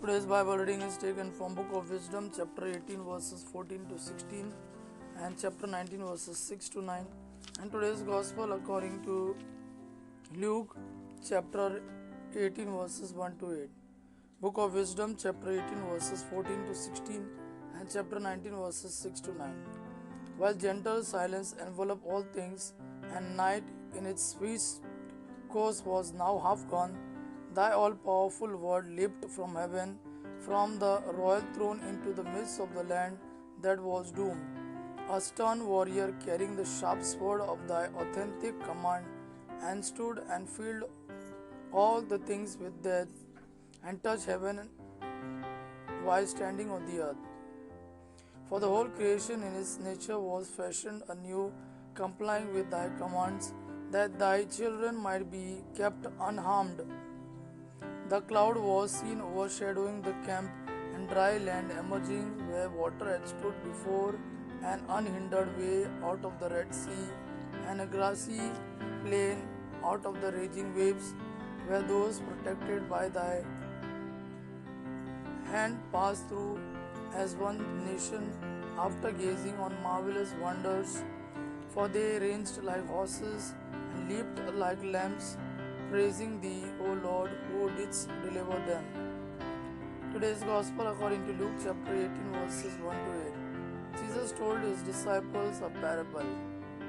Today's Bible reading is taken from Book of Wisdom, chapter 18, verses 14 to 16, and chapter 19, verses 6 to 9. And today's Gospel according to Luke, chapter 18, verses 1 to 8. Book of Wisdom, chapter 18, verses 14 to 16, and chapter 19, verses 6 to 9. While gentle silence enveloped all things, and night in its sweet course was now half gone, thy all-powerful word leaped from heaven, from the royal throne into the midst of the land that was doomed. A stern warrior carrying the sharp sword of thy authentic command, and stood and filled all the things with death, and touched heaven while standing on the earth. For the whole creation in its nature was fashioned anew, complying with thy commands, that thy children might be kept unharmed. The cloud was seen overshadowing the camp, and dry land emerging where water had stood before, an unhindered way out of the Red Sea, and a grassy plain out of the raging waves, where those protected by thy hand passed through as one nation after gazing on marvelous wonders. For they ranged like horses and leaped like lambs, praising thee, O Lord, who didst deliver them. Today's Gospel according to Luke chapter 18, verses 1 to 8. Jesus told his disciples a parable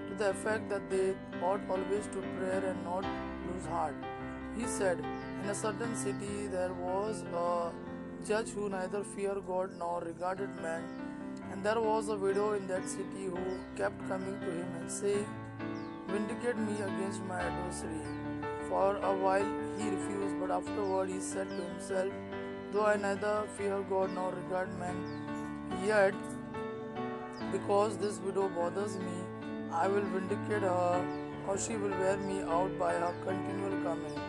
to the effect that they ought always to pray and not lose heart. He said, in a certain city there was a judge who neither feared God nor regarded man, and there was a widow in that city who kept coming to him and saying, vindicate me against my adversary. For a while he refused, but afterward he said to himself, though I neither fear God nor regard men, yet because this widow bothers me, I will vindicate her, or she will wear me out by her continual coming.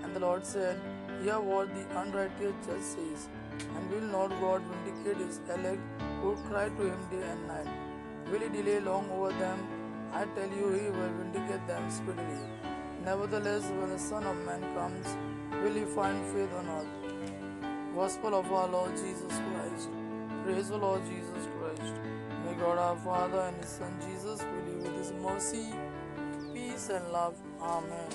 And the Lord said, hear what the unrighteous judge says, and will not God vindicate his elect who cry to him day and night? Will he delay long over them? I tell you, he will vindicate them speedily. Nevertheless, when the Son of Man comes, will he find faith on earth? Gospel of our Lord Jesus Christ. Praise the Lord Jesus Christ. May God our Father and His Son Jesus fill you with His mercy, peace and love. Amen.